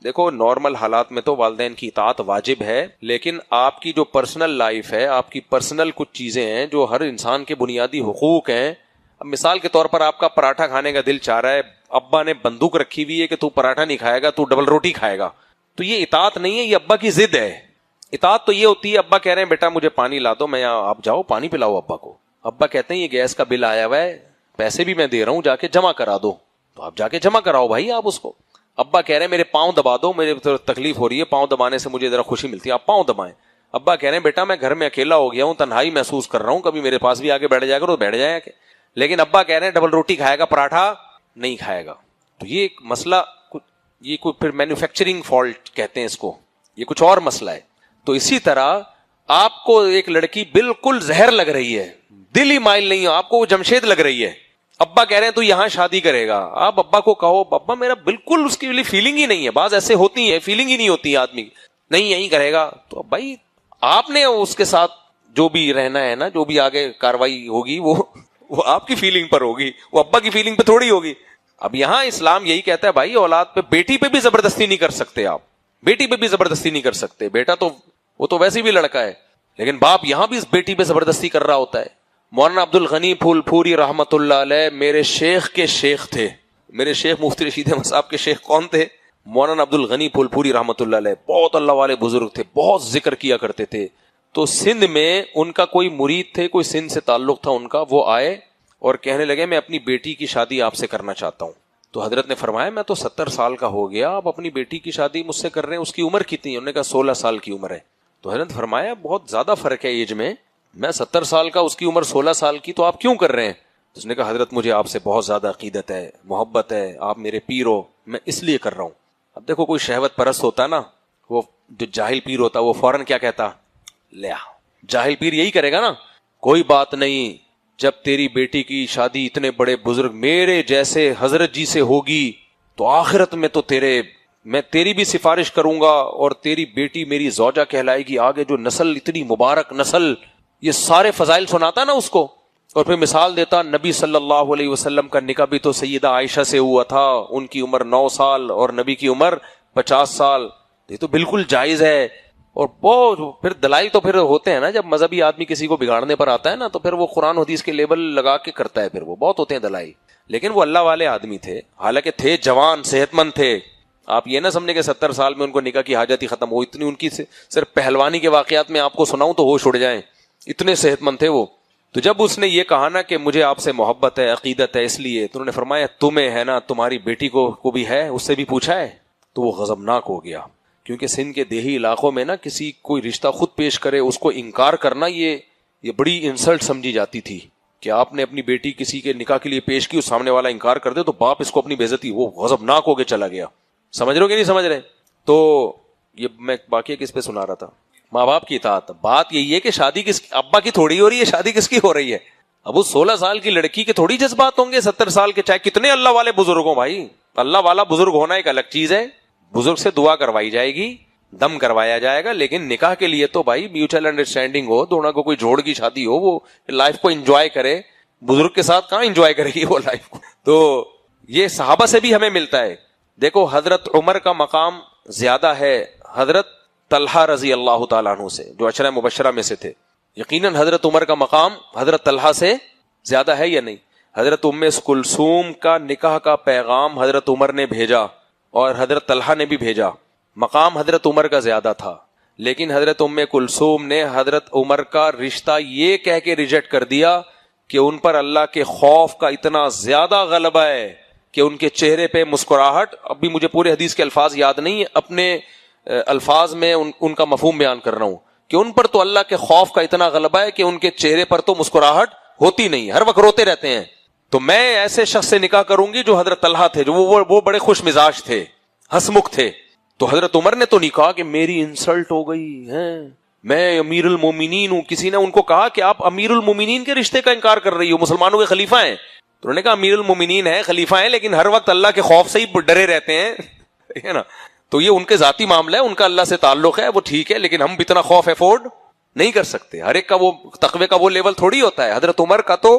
دیکھو نارمل حالات میں تو والدین کی اطاعت واجب ہے، لیکن آپ کی جو پرسنل لائف ہے، آپ کی پرسنل کچھ چیزیں ہیں جو ہر انسان کے بنیادی حقوق ہیں. اب مثال کے طور پر آپ کا پراٹھا کھانے کا دل چاہ رہا ہے، ابا نے بندوق رکھی ہوئی ہے کہ تو پراٹھا نہیں کھائے گا، تو ڈبل روٹی کھائے گا، تو یہ اطاعت نہیں ہے، یہ ابا کی ضد ہے. اطاعت تو یہ ہوتی ہے ابا کہہ رہے ہیں بیٹا مجھے پانی لا دو، میں آپ جاؤ پانی پلاؤ ابا کو. ابا کہتے ہیں یہ گیس کا بل آیا ہوا ہے، پیسے بھی میں دے رہا ہوں، جا کے جمع کرا دو، تو آپ جا کے جمع کراؤ بھائی آپ اس کو. ابا کہہ رہے ہیں میرے پاؤں دبا دو، مجھے تکلیف ہو رہی ہے، پاؤں دبانے سے مجھے ذرا خوشی ملتی ہے، آپ پاؤں دبائیں. ابا کہہ رہے ہیں بیٹا میں گھر میں اکیلا ہو گیا ہوں، تنہائی محسوس کر رہا ہوں، کبھی میرے پاس بھی آگے بیٹھ جائے گا تو بیٹھ جائے گا. لیکن ابا کہہ رہے ہیں ڈبل روٹی کھائے گا، پراٹھا نہیں کھائے گا. تو یہ ایک مسئلہ، یہ کوئی پھر مینوفیکچرنگ فالٹ کہتے ہیں اس کو، یہ کچھ اور مسئلہ ہے. تو اسی طرح آپ کو ایک لڑکی بالکل زہر لگ رہی ہے، دل ہی مائل نہیں ہو، آپ کو وہ جمشید لگ رہی ہے، ابا کہہ رہے ہیں تو یہاں شادی کرے گا. آپ ابا کو کہو ابا میرا بالکل اس کے لیے فیلنگ ہی نہیں ہے، بعض ایسے ہوتی ہیں فیلنگ ہی نہیں ہوتی ہے آدمی، نہیں یہیں کرے گا. تو بھائی آپ نے اس کے ساتھ جو بھی رہنا ہے نا، جو بھی آگے کاروائی ہوگی وہ آپ کی فیلنگ پر ہوگی، وہ ابا کی فیلنگ پہ تھوڑی ہوگی. اب یہاں اسلام یہی کہتا ہے بھائی اولاد پہ، بیٹی پہ بھی زبردستی نہیں کر سکتے آپ، بیٹی پہ بھی زبردستی نہیں کر سکتے. بیٹا تو وہ تو ویسے بھی لڑکا ہے، لیکن باپ یہاں بھی اس بیٹی پہ زبردستی کر رہا ہوتا ہے. مولانا عبد الغنی پھول پھوری رحمت اللہ علیہ میرے شیخ کے شیخ تھے. میرے شیخ مفتی رشید احمد صاحب کے شیخ کون تھے؟ مولانا عبد الغنی پھول پھوری رحمت اللہ علیہ. بہت اللہ والے بزرگ تھے، بہت ذکر کیا کرتے تھے. تو سندھ میں ان کا کوئی مرید تھے، کوئی سندھ سے تعلق تھا ان کا، وہ آئے اور کہنے لگے میں اپنی بیٹی کی شادی آپ سے کرنا چاہتا ہوں. تو حضرت نے فرمایا میں تو 70 سال کا ہو گیا، آپ اپنی بیٹی کی شادی مجھ سے کر رہے ہیں، اس کی عمر کتنی ہے؟ انہوں نے کہا 16 سال کی عمر ہے. تو حضرت نے فرمایا بہت زیادہ فرق ہے ایج میں 70 سال کا، اس کی عمر 16 سال کی، تو آپ کیوں کر رہے ہیں؟ اس نے کہا حضرت مجھے آپ سے بہت زیادہ عقیدت ہے، محبت ہے، آپ میرے پیر ہو، میں اس لیے کر رہا ہوں. اب دیکھو کوئی شہوت پرست ہوتا نا، وہ جو جاہل پیر ہوتا وہ فوراً کیا کہتا؟ لیا. جاہل پیر یہی کرے گا نا، کوئی بات نہیں، جب تیری بیٹی کی شادی اتنے بڑے بزرگ میرے جیسے حضرت جی سے ہوگی تو آخرت میں تو میں تیری بھی سفارش کروں گا اور تیری بیٹی میری زوجہ کہلائے گی، آگے جو نسل اتنی مبارک نسل، یہ سارے فضائل سناتا نا اس کو. اور پھر مثال دیتا نبی صلی اللہ علیہ وسلم کا نکاح بھی تو سیدہ عائشہ سے ہوا تھا، ان کی عمر 9 سال اور نبی کی عمر 50 سال، یہ تو بالکل جائز ہے. اور بہت پھر دلائل تو پھر ہوتے ہیں نا، جب مذہبی آدمی کسی کو بگاڑنے پر آتا ہے نا تو پھر وہ قرآن حدیث کے لیبل لگا کے کرتا ہے، پھر وہ بہت ہوتے ہیں دلائل. لیکن وہ اللہ والے آدمی تھے، حالانکہ تھے جوان صحت مند تھے. آپ یہ نہ سمجھے کہ 70 سال میں ان کو نکاح کی حاجت ہی ختم ہو، اتنی ان کی صرف پہلوانی کے واقعات میں آپ کو سناؤں تو ہوش اڑ جائیں، اتنے صحت مند تھے وہ. تو جب اس نے یہ کہا نا کہ مجھے آپ سے محبت ہے، عقیدت ہے، اس لیے، تو انہوں نے فرمایا تمہیں ہے نا، تمہاری بیٹی کو بھی ہے، اس سے بھی پوچھا ہے؟ تو وہ غضبناک ہو گیا، کیونکہ سندھ کے دیہی علاقوں میں نا کسی کوئی رشتہ خود پیش کرے اس کو انکار کرنا یہ بڑی انسلٹ سمجھی جاتی تھی کہ آپ نے اپنی بیٹی کسی کے نکاح کے لیے پیش کی، اس سامنے والا انکار کر دے تو باپ اس کو اپنی بے عزتی، وہ غضبناک ہو کے چلا گیا. سمجھ رہے ہو کہ نہیں سمجھ رہے؟ تو یہ میں باقی کس پہ سنا رہا تھا؟ ماں باپ کی اطاعت. بات یہی ہے کہ شادی ابا کی تھوڑی ہو رہی ہے، شادی کس کی ہو رہی ہے؟ اب اس 16 سال کی لڑکی کے تھوڑی جذبات ہوں گے 70 سال کے، چاہے کتنے اللہ والے بزرگ ہوں. بھائی اللہ والا بزرگ ہونا ایک الگ چیز ہے، بزرگ سے دعا کروائی جائے گی، دم کروایا جائے گا، لیکن نکاح کے لیے تو بھائی میوچل انڈرسٹینڈنگ ہو، دونوں کو کوئی جوڑ کی شادی ہو، وہ لائف کو انجوائے کرے. بزرگ کے ساتھ کہاں انجوائے کرے گی وہ لائف کو؟ تو یہ صحابہ سے بھی ہمیں ملتا ہے. دیکھو حضرت عمر کا مقام زیادہ ہے حضرت طلحہ رضی اللہ تعالیٰ عنہ سے، جو عشرہ مبشرہ میں سے تھے. یقیناً حضرت عمر کا مقام حضرت طلحہ سے زیادہ ہے یا نہیں؟ حضرت ام کلثوم کا نکاح کا پیغام حضرت عمر نے بھیجا اور حضرت طلحہ نے بھی بھیجا، مقام حضرت عمر کا زیادہ تھا. لیکن حضرت ام کلثوم نے حضرت عمر کا رشتہ یہ کہہ کے ریجیکٹ کر دیا کہ ان پر اللہ کے خوف کا اتنا زیادہ غلبہ ہے کہ ان کے چہرے پہ مسکراہٹ، اب بھی مجھے پورے حدیث کے الفاظ یاد نہیں، اپنے الفاظ میں ان کا مفہوم بیان کر رہا ہوں کہ ان پر تو اللہ کے خوف کا اتنا غلبہ ہے کہ ان کے چہرے پر تو مسکراہٹ ہوتی نہیں، ہر وقت روتے رہتے ہیں. تو میں ایسے شخص سے نکاح کروں گی جو حضرت طلحہ تھے، جو وہ بڑے خوش مزاج تھے، ہنسمکھ تھے. تو حضرت عمر نے تو نہیں کہا کہ میری انسلٹ ہو گئی ہے، میں امیر المومنین ہوں. کسی نے ان کو کہا کہ آپ امیر المومنین کے رشتے کا انکار کر رہی ہو، مسلمانوں کے خلیفہ ہیں. تو انہوں نے کہا امیر المومنین ہیں، خلیفہ ہیں، لیکن ہر وقت اللہ کے خوف سے ہی ڈرے رہتے ہیں، ہے نا. تو یہ ان کے ذاتی معاملہ ہے، ان کا اللہ سے تعلق ہے، وہ ٹھیک ہے، لیکن ہم اتنا خوف افورڈ نہیں کر سکتے. ہر ایک کا وہ تقوی کا وہ لیول تھوڑی ہوتا ہے. حضرت عمر کا تو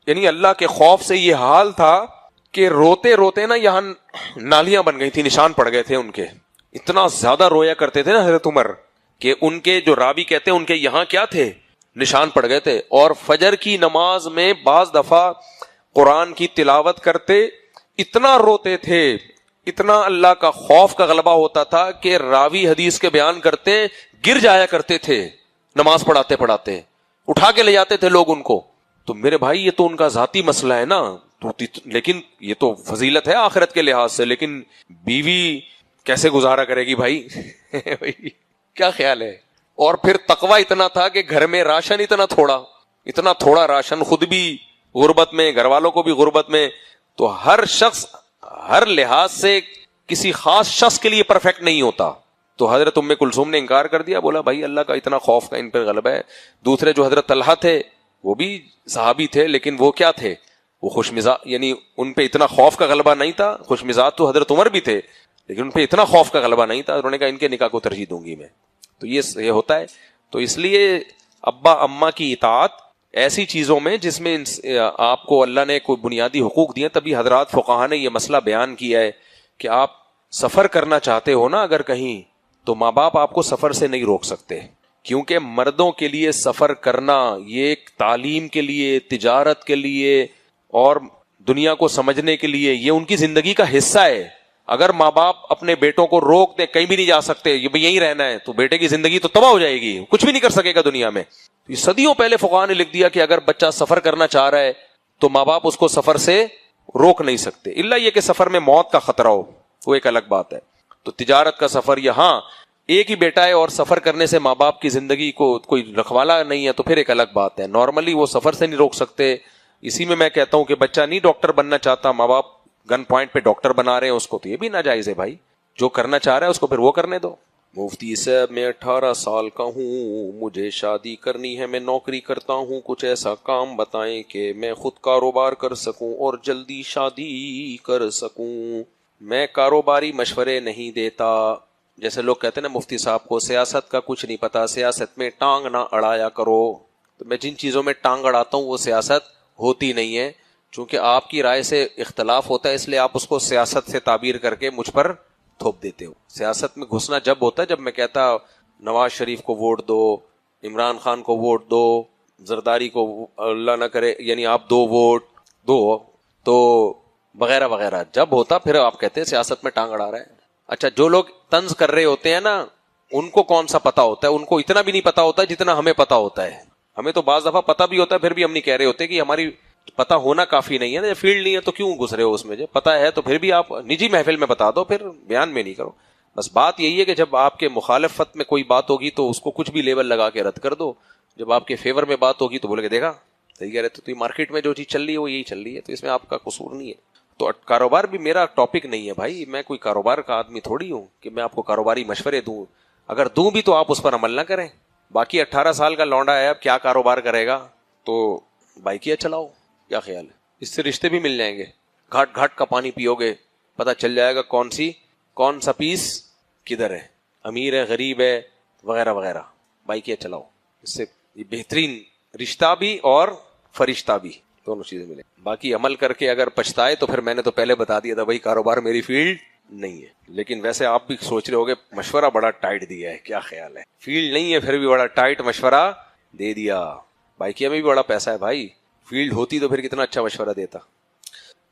یعنی اللہ کے خوف سے یہ حال تھا کہ روتے روتے نا یہاں نالیاں بن گئی تھی، نشان پڑ گئے تھے ان کے. اتنا زیادہ رویا کرتے تھے نا حضرت عمر کہ ان کے جو راوی کہتے ہیں ان کے یہاں کیا تھے، نشان پڑ گئے تھے. اور فجر کی نماز میں بعض دفعہ قرآن کی تلاوت کرتے اتنا روتے تھے، اتنا اللہ کا خوف کا غلبہ ہوتا تھا کہ راوی حدیث کے بیان کرتے گر جایا کرتے تھے، نماز پڑھاتے پڑھاتے اٹھا کے لے جاتے تھے لوگ ان کو. تو میرے بھائی یہ تو ان کا ذاتی مسئلہ ہے نا، لیکن یہ تو فضیلت ہے آخرت کے لحاظ سے، لیکن بیوی کیسے گزارا کرے گی بھائی؟ کیا خیال ہے؟ اور پھر تقوی اتنا تھا کہ گھر میں راشن اتنا تھوڑا راشن، خود بھی غربت میں، گھر والوں کو بھی غربت میں. تو ہر شخص ہر لحاظ سے کسی خاص شخص کے لیے پرفیکٹ نہیں ہوتا. تو حضرت ام کلثوم نے انکار کر دیا، بولا بھائی اللہ کا اتنا خوف کا ان پر غلبہ ہے. دوسرے جو حضرت طلحہ تھے وہ بھی صحابی تھے، لیکن وہ کیا تھے؟ وہ خوش مزاج، یعنی ان پہ اتنا خوف کا غلبہ نہیں تھا. خوش مزاج تو حضرت عمر بھی تھے، لیکن ان پہ اتنا خوف کا غلبہ نہیں تھا. انہوں نے کہا ان کے نکاح کو ترجیح دوں گی میں. تو یہ ہوتا ہے. تو اس لیے ابا اماں کی اطاعت ایسی چیزوں میں جس میں آپ کو اللہ نے کوئی بنیادی حقوق دیے، تبھی حضرات فقہا نے یہ مسئلہ بیان کیا ہے کہ آپ سفر کرنا چاہتے ہو نا اگر کہیں، تو ماں باپ آپ کو سفر سے نہیں روک سکتے، کیونکہ مردوں کے لیے سفر کرنا یہ ایک تعلیم کے لیے، تجارت کے لیے اور دنیا کو سمجھنے کے لیے یہ ان کی زندگی کا حصہ ہے. اگر ماں باپ اپنے بیٹوں کو روک دیں کہیں بھی نہیں جا سکتے، یہ بھی یہیں رہنا ہے، تو بیٹے کی زندگی تو تباہ ہو جائے گی، کچھ بھی نہیں کر سکے گا دنیا میں. یہ صدیوں پہلے فقہا نے لکھ دیا کہ اگر بچہ سفر کرنا چاہ رہا ہے تو ماں باپ اس کو سفر سے روک نہیں سکتے، الا یہ کہ سفر میں موت کا خطرہ ہو، وہ ایک الگ بات ہے. تو تجارت کا سفر، یہاں ایک ہی بیٹا ہے اور سفر کرنے سے ماں باپ کی زندگی کو کوئی رکھوالا نہیں ہے تو پھر ایک الگ بات ہے. نارملی وہ سفر سے نہیں روک سکتے. اسی میں کہتا ہوں کہ بچہ نہیں ڈاکٹر بننا چاہتا، ماں باپ گن پوائنٹ پہ ڈاکٹر بنا رہے ہیں اس کو، تو یہ بھی ناجائز ہے بھائی. جو کرنا چاہ رہا ہے اس کو پھر وہ کرنے دو. مفتی صاحب میں 18 سال کا ہوں، مجھے شادی کرنی ہے، میں نوکری کرتا ہوں، کچھ ایسا کام بتائیں کہ میں خود کاروبار کر سکوں اور جلدی شادی کر سکوں. میں کاروباری مشورے نہیں دیتا. جیسے لوگ کہتے ہیں نا مفتی صاحب کو سیاست کا کچھ نہیں پتا، سیاست میں ٹانگ نہ اڑایا کرو. تو میں جن چیزوں میں ٹانگ اڑاتا ہوں وہ سیاست ہوتی نہیں ہے، چونکہ آپ کی رائے سے اختلاف ہوتا ہے، اس لیے آپ اس کو سیاست سے تعبیر کر کے مجھ پر تھوپ دیتے ہو. سیاست میں گھسنا جب ہوتا ہے جب میں کہتا نواز شریف کو ووٹ دو، عمران خان کو ووٹ دو، زرداری کو اللہ نہ کرے یعنی آپ 2 ووٹ دو، تو وغیرہ وغیرہ جب ہوتا پھر آپ کہتے ہیں سیاست میں ٹانگ اڑا رہا ہے. اچھا جو لوگ طنز کر رہے ہوتے ہیں نا ان کو کون سا پتا ہوتا ہے؟ ان کو اتنا بھی نہیں پتا ہوتا جتنا ہمیں پتا ہوتا ہے. ہمیں تو بعض دفعہ پتا بھی ہوتا ہے پھر بھی ہم نہیں کہہ رہے ہوتے کہ ہماری پتا ہونا کافی نہیں ہے نا، فیلڈ نہیں ہے تو کیوں گھس رہے ہو اس میں؟ جب پتا ہے تو پھر بھی آپ نجی محفل میں بتا دو، پھر بیان میں نہیں کرو. بس بات یہی ہے کہ جب آپ کے مخالفت میں کوئی بات ہوگی تو اس کو کچھ بھی لیبل لگا کے رد کر دو، جب آپ کے فیور میں بات ہوگی تو بولے کہ دیکھا صحیح کہہ رہے تو مارکیٹ میں جو چیز چل رہی ہے وہ یہی چل رہی ہے، تو اس میں آپ کا قصور نہیں ہے. تو کاروبار بھی میرا ٹاپک نہیں ہے بھائی، میں کوئی کاروبار کا آدمی تھوڑی ہوں کہ میں آپ کو کاروباری مشورے دوں. اگر دوں بھی تو آپ اس پر عمل نہ کریں. باقی 18 سال کا لونڈا ہے اب کیا کاروبار کرے گا؟ تو بائکیا چلاؤ، کیا خیال ہے؟ اس سے رشتے بھی مل جائیں گے. گھاٹ گھاٹ کا پانی پیو گے پتہ چل جائے گا کون سا پیس کدھر ہے، امیر ہے غریب ہے وغیرہ وغیرہ. بائکیا چلاؤ، اس سے یہ بہترین رشتہ بھی اور فرشتہ بھی دونوں چیزیں ملیں. باقی عمل کر کے اگر پچھتائے تو پھر میں نے تو پہلے بتا دیا تھا بھائی کاروبار میری فیلڈ نہیں ہے. لیکن ویسے آپ بھی سوچ رہے ہوگے مشورہ بڑا ٹائٹ دیا ہے، کیا خیال ہے؟ فیلڈ نہیں ہے پھر بھی بڑا ٹائٹ مشورہ دے دیا. بائکیا میں بھی بڑا پیسہ ہے بھائی، فیلڈ ہوتی تو پھر کتنا اچھا مشورہ دیتا.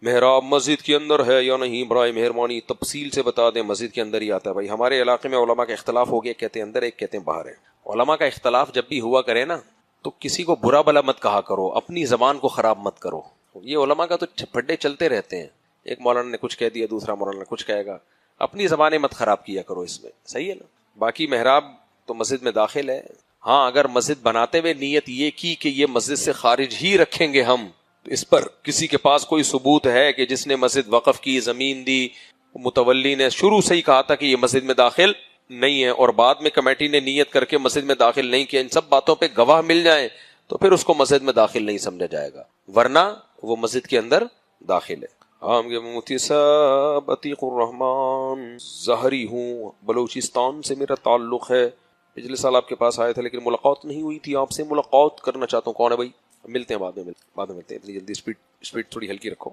محراب مسجد کے اندر ہے یا نہیں؟ برائے مہربانی تفصیل سے بتا دیں. مسجد کے اندر ہی آتا ہے بھائی. ہمارے علاقے میں علماء کا اختلاف ہو گیا، کہتے ہیں اندر ایک کہتے ہیں باہر ہے. علماء کا اختلاف جب بھی ہوا کرے نا تو کسی کو برا بلا مت کہا کرو، اپنی زبان کو خراب مت کرو. یہ علماء کا تو پھڈے چلتے رہتے ہیں، ایک مولانا نے کچھ کہہ دیا دوسرا مولانا کچھ کہے گا، اپنی زبانیں مت خراب کیا کرو اس میں. صحیح ہے نا؟ باقی محراب تو مسجد میں داخل ہے. ہاں اگر مسجد بناتے ہوئے نیت یہ کی کہ یہ مسجد سے خارج ہی رکھیں گے ہم، تو اس پر کسی کے پاس کوئی ثبوت ہے کہ جس نے مسجد وقف کی، زمین دی، متولی نے شروع سے ہی کہا تھا کہ یہ مسجد میں داخل نہیں ہے اور بعد میں کمیٹی نے نیت کر کے مسجد میں داخل نہیں کیا، ان سب باتوں پہ گواہ مل جائیں تو پھر اس کو مسجد میں داخل نہیں سمجھا جائے گا، ورنہ وہ مسجد کے اندر داخل ہے. ہم کے مفتی صاحب عتیق الرحمان ظہری ہوں، بلوچستان سے میرا تعلق ہے. پچھلے سال آپ کے پاس آئے تھے لیکن ملاقات نہیں ہوئی تھی، آپ سے ملاقات کرنا چاہتا ہوں. کون ہے بھائی؟ ملتے ہیں بعد میں ملتے ہیں. اتنی جلدی اسپیڈ تھوڑی ہلکی رکھو.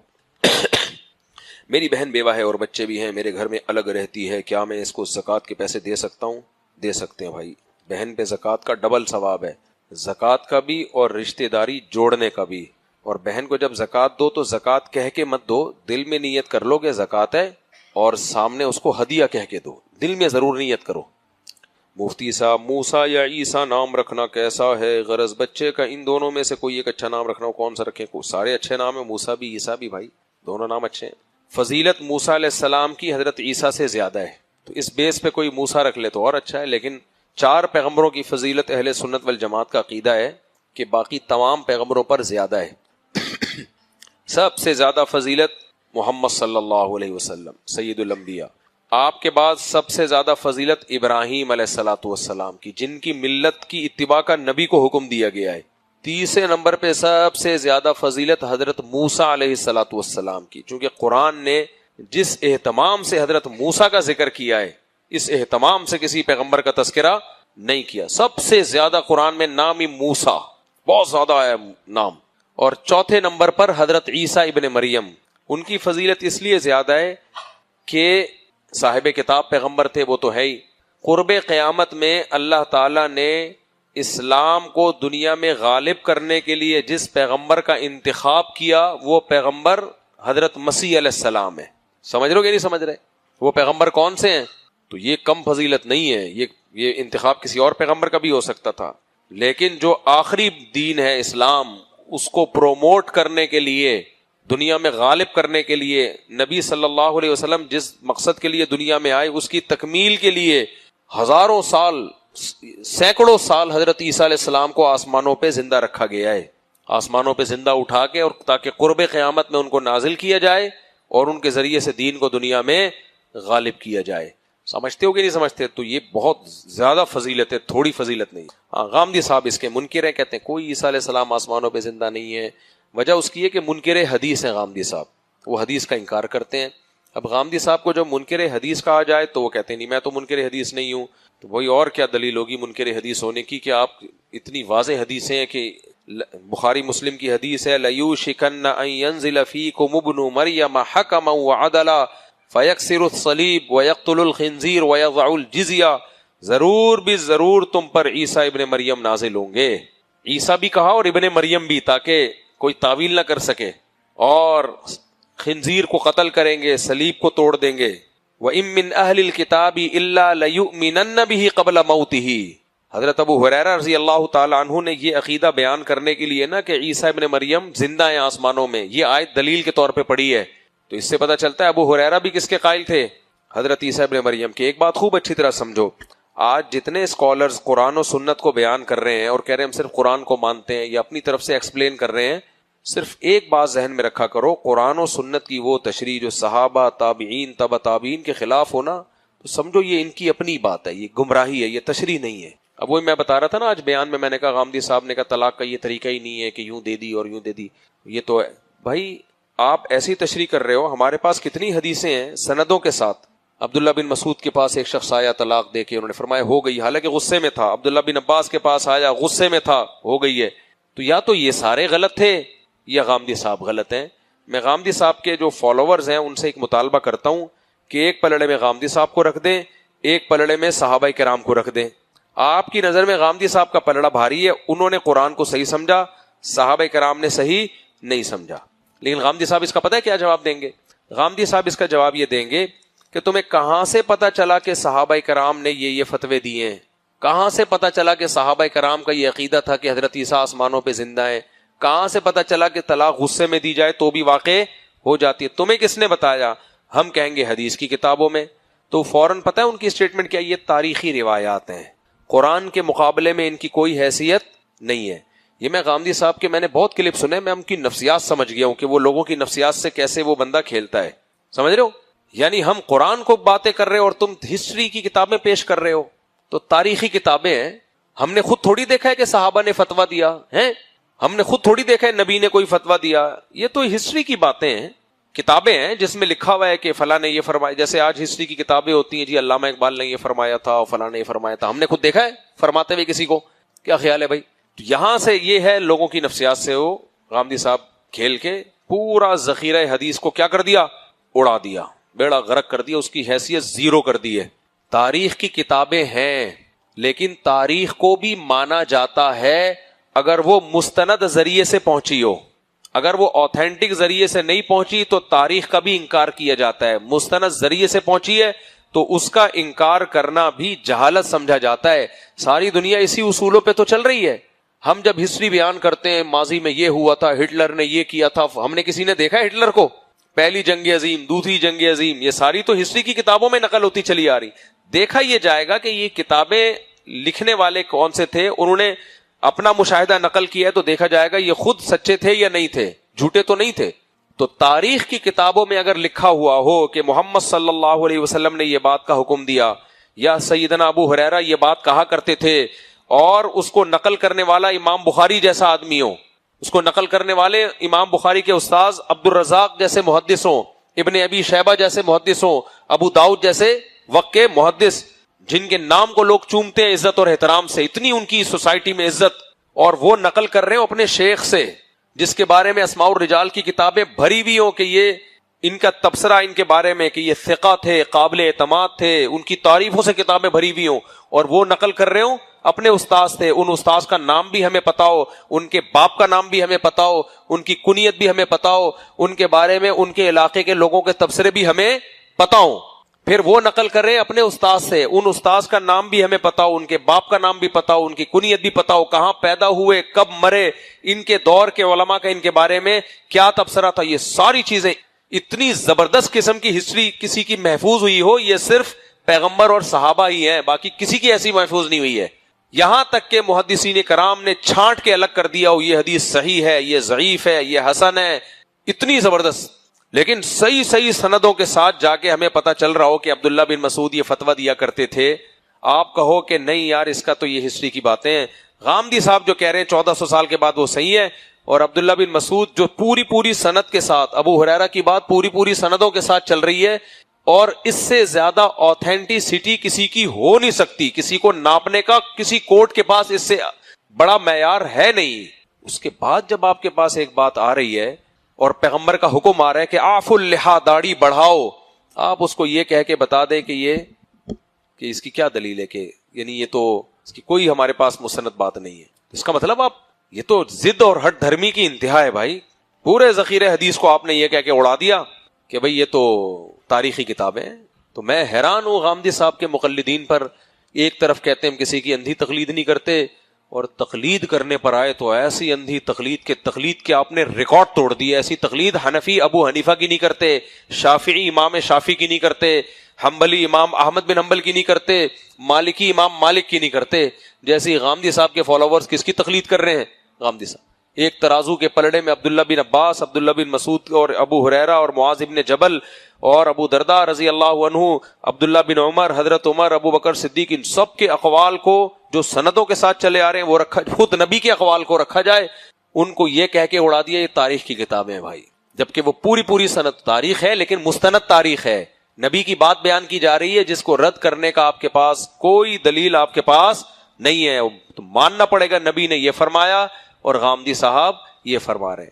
میری بہن بیوہ ہے اور بچے بھی ہیں، میرے گھر میں الگ رہتی ہے، کیا میں اس کو زکوٰۃ کے پیسے دے سکتا ہوں؟ دے سکتے ہیں بھائی، بہن پہ زکوٰۃ کا ڈبل ثواب ہے، زکوٰۃ کا بھی اور رشتہ داری جوڑنے کا بھی۔ اور بہن کو جب زکوٰۃ دو تو زکوٰۃ کہہ کے مت دو، دل میں نیت کر لو کہ زکوٰۃ ہے، اور سامنے اس کو ہدیہ کہہ کے دو، دل میں ضرور نیت کرو۔ مفتی صاحب موسیٰ یا عیسیٰ نام رکھنا کیسا ہے؟ غرض بچے کا ان دونوں میں سے کوئی ایک اچھا نام رکھنا ہو، کون سا رکھیں؟ سارے اچھے نام ہیں، موسیٰ بھی عیسیٰ بھی بھائی، دونوں نام اچھے ہیں۔ فضیلت موسیٰ علیہ السلام کی حضرت عیسیٰ سے زیادہ ہے، تو اس بیس پہ کوئی موسیٰ رکھ لے تو اور اچھا ہے، لیکن 4 پیغمبروں کی فضیلت اہل سنت والجماعت کا عقیدہ ہے کہ باقی تمام پیغمبروں پر زیادہ ہے۔ سب سے زیادہ فضیلت محمد صلی اللہ علیہ وسلم سید الانبیاء، آپ کے بعد سب سے زیادہ فضیلت ابراہیم علیہ الصلوۃ والسلام کی، جن کی ملت کی اتباع کا نبی کو حکم دیا گیا ہے۔ تیسرے نمبر پہ سب سے زیادہ فضیلت حضرت موسیٰ علیہ الصلوۃ والسلام کی، چونکہ قرآن نے جس اہتمام سے حضرت موسیٰ کا ذکر کیا ہے، اس اہتمام سے کسی پیغمبر کا تذکرہ نہیں کیا۔ سب سے زیادہ قرآن میں نام موسیٰ بہت زیادہ ہے نام۔ اور چوتھے نمبر پر حضرت عیسیٰ ابن مریم، ان کی فضیلت اس لیے زیادہ ہے کہ صاحب کتاب پیغمبر تھے، وہ تو ہے ہی۔ قرب قیامت میں اللہ تعالیٰ نے اسلام کو دنیا میں غالب کرنے کے لیے جس پیغمبر کا انتخاب کیا، وہ پیغمبر حضرت مسیح علیہ السلام ہے۔ سمجھ رہے ہو کہ نہیں سمجھ رہے؟ وہ پیغمبر کون سے ہیں؟ تو یہ کم فضیلت نہیں ہے، یہ انتخاب کسی اور پیغمبر کا بھی ہو سکتا تھا، لیکن جو آخری دین ہے اسلام، اس کو پروموٹ کرنے کے لیے، دنیا میں غالب کرنے کے لیے، نبی صلی اللہ علیہ وسلم جس مقصد کے لیے دنیا میں آئے اس کی تکمیل کے لیے ہزاروں سال، سینکڑوں سال حضرت عیسیٰ علیہ السلام کو آسمانوں پہ زندہ رکھا گیا ہے، آسمانوں پہ زندہ اٹھا کے، اور تاکہ قرب قیامت میں ان کو نازل کیا جائے اور ان کے ذریعے سے دین کو دنیا میں غالب کیا جائے۔ سمجھتے ہو کہ نہیں سمجھتے؟ تو یہ بہت زیادہ فضیلت ہے، تھوڑی فضیلت نہیں۔ غامدی صاحب اس کے منکر ہیں، کہتے ہیں کوئی عیسیٰ علیہ السلام آسمانوں پہ زندہ نہیں ہے۔ وجہ اس کی ہے کہ منکر حدیث ہیں غامدی صاحب، وہ حدیث کا انکار کرتے ہیں۔ اب غامدی صاحب کو جب منکر حدیث کہا جائے تو وہ کہتے ہیں نہیں، میں تو منکر حدیث نہیں ہوں۔ تو وہی اور کیا دلیل ہوگی منکر حدیث ہونے کی کہ آپ اتنی واضح حدیثیں ہیں کہ بخاری مسلم کی حدیث ہے لَيُوشِكَنَّ أَن يَنزِلَ فِيكُمُ ابْنُ مَرْيَمَ حَكَمًا وَعَدْلًا فَيَكْسِرُ الصَّلِيبَ وَيَقْتُلُ الْخِنزِيرَ وَيَضَعُ الْجِزْيَةَ، ضرور بھی ضرور تم پر عیسیٰ ابن مریم نازل ہوں گے۔ عیسیٰ بھی کہا اور ابن مریم بھی، تاکہ کوئی تعویل نہ کر سکے، اور خنزیر کو قتل کریں گے، صلیب کو توڑ دیں گے۔ وَإِن مِّنْ أَهْلِ الْكِتَابِ إِلَّا لَيُؤْمِنَنَّ بِهِ قَبْلَ مَوْتِهِ۔ حضرت ابو ہریرہ رضی اللہ تعالی عنہ نے یہ عقیدہ بیان کرنے کے لیے نا کہ عیسیٰ ابن مریم زندہ ہیں آسمانوں میں، یہ آیت دلیل کے طور پہ پڑھی ہے، تو اس سے پتہ چلتا ہے ابو ہریرہ بھی کس کے قائل تھے؟ حضرت عیسیٰ ابن مریم کی۔ ایک بات خوب اچھی طرح سمجھو، آج جتنے اسکالرز قرآن و سنت کو بیان کر رہے ہیں اور کہہ رہے ہیں ہم صرف قرآن کو مانتے ہیں یا اپنی طرف سے ایکسپلین کر رہے ہیں، صرف ایک بات ذہن میں رکھا کرو، قرآن و سنت کی وہ تشریح جو صحابہ، تابعین، تبع تابعین کے خلاف ہونا، تو سمجھو یہ ان کی اپنی بات ہے، یہ گمراہی ہے، یہ تشریح نہیں ہے۔ اب وہی میں بتا رہا تھا نا آج بیان میں نے کہا غامدی صاحب نے کہا طلاق کا یہ طریقہ ہی نہیں ہے کہ یوں دے دی اور یوں دے دی، یہ تو ہے بھائی آپ ایسی تشریح کر رہے ہو۔ ہمارے پاس کتنی حدیثیں ہیں سندوں کے ساتھ۔ عبداللہ بن مسعود کے پاس ایک شخص آیا طلاق دے کے، انہوں نے فرمایا ہو گئی، حالانکہ غصے میں تھا۔ عبداللہ بن عباس کے پاس آیا، غصے میں تھا، ہو گئی ہے۔ تو یا تو یہ سارے غلط تھے یا غامدی صاحب غلط ہیں۔ میں غامدی صاحب کے جو فالوورز ہیں ان سے ایک مطالبہ کرتا ہوں کہ ایک پلڑے میں غامدی صاحب کو رکھ دیں، ایک پلڑے میں صحابہ کرام کو رکھ دیں۔ آپ کی نظر میں غامدی صاحب کا پلڑا بھاری ہے، انہوں نے قرآن کو صحیح سمجھا، صحابہ کرام نے صحیح نہیں سمجھا۔ لیکن غامدی صاحب اس کا پتہ ہے کیا جواب دیں گے؟ غامدی صاحب اس کا جواب یہ دیں گے کہ تمہیں کہاں سے پتہ چلا کہ صحابہ کرام نے یہ فتوے دیے ہیں؟ کہاں سے پتہ چلا کہ صحابہ کرام کا یہ عقیدہ تھا کہ حضرت عیسیٰ آسمانوں پہ زندہ ہیں؟ کہاں سے پتہ چلا کہ طلاق غصے میں دی جائے تو بھی واقع ہو جاتی ہے؟ تمہیں کس نے بتایا؟ ہم کہیں گے حدیث کی کتابوں میں۔ تو فوراً پتہ ہے ان کی اسٹیٹمنٹ کیا؟ یہ تاریخی روایات ہیں، قرآن کے مقابلے میں ان کی کوئی حیثیت نہیں ہے۔ یہ میں غامدی صاحب کے میں نے بہت کلپ سنے، میں ان کی نفسیات سمجھ گیا ہوں کہ وہ لوگوں کی نفسیات سے کیسے وہ بندہ کھیلتا ہے، سمجھ رہے ہو؟ یعنی ہم قرآن کو باتیں کر رہے ہو اور تم ہسٹری کی کتابیں پیش کر رہے ہو، تو تاریخی کتابیں ہیں، ہم نے خود تھوڑی دیکھا ہے کہ صحابہ نے فتویٰ دیا ہے، ہم نے خود تھوڑی دیکھا ہے نبی نے کوئی فتویٰ دیا، یہ تو ہسٹری کی باتیں ہیں، کتابیں ہیں جس میں لکھا ہوا ہے کہ فلاں نے یہ فرمایا۔ جیسے آج ہسٹری کی کتابیں ہوتی ہیں، جی علامہ اقبال نے یہ فرمایا تھا اور فلاں نے یہ فرمایا تھا، ہم نے خود دیکھا ہے فرماتے ہوئے کسی کو؟ کیا خیال ہے بھائی؟ تو یہاں سے یہ ہے لوگوں کی نفسیات سے وہ غامدی صاحب کھیل کے پورا ذخیرہ حدیث کو کیا کر دیا؟ اڑا دیا, بیڑا غرق کر دیا, اس کی حیثیت زیرو کر دی ہے. تاریخ کی کتابیں ہیں, لیکن تاریخ کو بھی مانا جاتا ہے اگر وہ مستند ذریعے سے پہنچی ہو. اگر وہ آتھینٹک ذریعے سے نہیں پہنچی تو تاریخ کا بھی انکار کیا جاتا ہے. مستند ذریعے سے پہنچی ہے تو اس کا انکار کرنا بھی جہالت سمجھا جاتا ہے. ساری دنیا اسی اصولوں پہ تو چل رہی ہے. ہم جب ہسٹری بیان کرتے ہیں, ماضی میں یہ ہوا تھا, ہٹلر نے یہ کیا تھا, ہم نے کسی نے دیکھا ہٹلر کو؟ پہلی جنگ عظیم, دوسری جنگ عظیم, یہ ساری تو ہسٹری کی کتابوں میں نقل ہوتی چلی آ رہی. دیکھا یہ جائے گا کہ یہ کتابیں لکھنے والے کون سے تھے, انہوں نے اپنا مشاہدہ نقل کیا ہے تو دیکھا جائے گا یہ خود سچے تھے یا نہیں تھے, جھوٹے تو نہیں تھے. تو تاریخ کی کتابوں میں اگر لکھا ہوا ہو کہ محمد صلی اللہ علیہ وسلم نے یہ بات کا حکم دیا, یا سیدنا ابو ہریرہ یہ بات کہا کرتے تھے, اور اس کو نقل کرنے والا امام بخاری جیسا آدمی ہو, اس کو نقل کرنے والے امام بخاری کے استاذ عبد الرزاق جیسے محدث ہوں, ابن ابی شیبہ جیسے محدث ہوں, ابو داؤد جیسے وقت کے محدث, جن کے نام کو لوگ چومتے ہیں عزت اور احترام سے, اتنی ان کی سوسائٹی میں عزت, اور وہ نقل کر رہے ہوں اپنے شیخ سے, جس کے بارے میں اسماء الرجال کی کتابیں بھری ہوئی ہوں کہ یہ ان کا تبصرہ ان کے بارے میں کہ یہ ثقہ تھے, قابل اعتماد تھے, ان کی تعریفوں سے کتابیں بھری ہوئی ہوں, اور وہ نقل کر رہے ہوں اپنے استاذ تھے. ان استاذ کا نام بھی ہمیں پتا ہو, ان کے باپ کا نام بھی ہمیں پتا ہو, ان کی کنیت بھی ہمیں پتا ہو, ان کے بارے میں ان کے علاقے کے لوگوں کے تبصرے بھی ہمیں پتا ہو. پھر وہ نقل کر رہے ہیں اپنے استاذ سے, ان استاذ کا نام بھی ہمیں پتا ہو, ان کے باپ کا نام بھی پتا ہو, ان کی کنیت بھی پتا ہو, کہاں پیدا ہوئے, کب مرے, ان کے دور کے علماء کا ان کے بارے میں کیا تبصرہ تھا. یہ ساری چیزیں, اتنی زبردست قسم کی ہسٹری کسی کی محفوظ ہوئی ہو, یہ صرف پیغمبر اور صحابہ ہی ہیں, باقی کسی کی ایسی محفوظ نہیں ہوئی ہے. یہاں تک کہ محدثین کرام نے چھانٹ کے الگ کر دیا ہو, یہ حدیث صحیح ہے, یہ ضعیف ہے, یہ حسن ہے, اتنی زبردست. لیکن صحیح سندوں کے ساتھ جا کے ہمیں پتہ چل رہا ہو کہ عبداللہ بن مسعود یہ فتویٰ دیا کرتے تھے. آپ کہو کہ نہیں یار اس کا تو یہ ہسٹری کی باتیں ہیں. غامدی صاحب جو کہہ رہے ہیں 1400 سال کے بعد وہ صحیح ہے, اور عبداللہ بن مسعود جو پوری سند کے ساتھ, ابو ہریرہ کی بات پوری سندوں کے ساتھ چل رہی ہے, اور اس سے زیادہ آتھینٹیسٹی کسی کی ہو نہیں سکتی. کسی کو ناپنے کا کسی کورٹ کے پاس اس سے بڑا معیار ہے نہیں. اس کے بعد جب آپ کے پاس ایک بات آ رہی ہے اور پیغمبر کا حکم آ رہا ہے کہ آف اللحا, داڑھی بڑھاؤ, آپ اس کو یہ کہہ کے بتا دیں کہ اس کی کیا دلیل ہے, کہ یعنی یہ تو اس کی کوئی ہمارے پاس مستند بات نہیں ہے. اس کا مطلب آپ, یہ تو ضد اور ہٹ دھرمی کی انتہا ہے بھائی. پورے ذخیرے حدیث کو آپ نے یہ کہہ کے اڑا دیا کہ بھئی یہ تو تاریخی کتابیں ہیں. تو میں حیران ہوں غامدی صاحب کے مقلدین پر. ایک طرف کہتے ہیں ہم کسی کی اندھی تقلید نہیں کرتے, اور تقلید کرنے پر آئے تو ایسی اندھی تقلید کے آپ نے ریکارڈ توڑ دی. ایسی تقلید حنفی ابو حنیفہ کی نہیں کرتے, شافعی امام شافعی کی نہیں کرتے, حنبلی امام احمد بن حنبل کی نہیں کرتے, مالکی امام مالک کی نہیں کرتے, جیسی غامدی صاحب کے فالوورز کس کی تقلید کر رہے ہیں. غامدی صاحب ایک ترازو کے پلڑے میں عبداللہ بن عباس, عبداللہ بن مسعود اور ابو ہریرہ اور معاذ بن جبل اور ابو درداء رضی اللہ عنہ, عبداللہ بن عمر, حضرت عمر, ابو بکر صدیق, ان سب کے اقوال کو جو سندوں کے ساتھ چلے آ رہے ہیں وہ رکھا, خود نبی کے اقوال کو رکھا جائے, ان کو یہ کہہ کے اڑا دیا یہ تاریخ کی کتابیں ہیں بھائی. جبکہ وہ پوری سند تاریخ ہے, لیکن مستند تاریخ ہے. نبی کی بات بیان کی جا رہی ہے جس کو رد کرنے کا آپ کے پاس کوئی دلیل آپ کے پاس نہیں ہے. تو ماننا پڑے گا نبی نے یہ فرمایا اور غامدی صاحب یہ فرما رہے ہیں.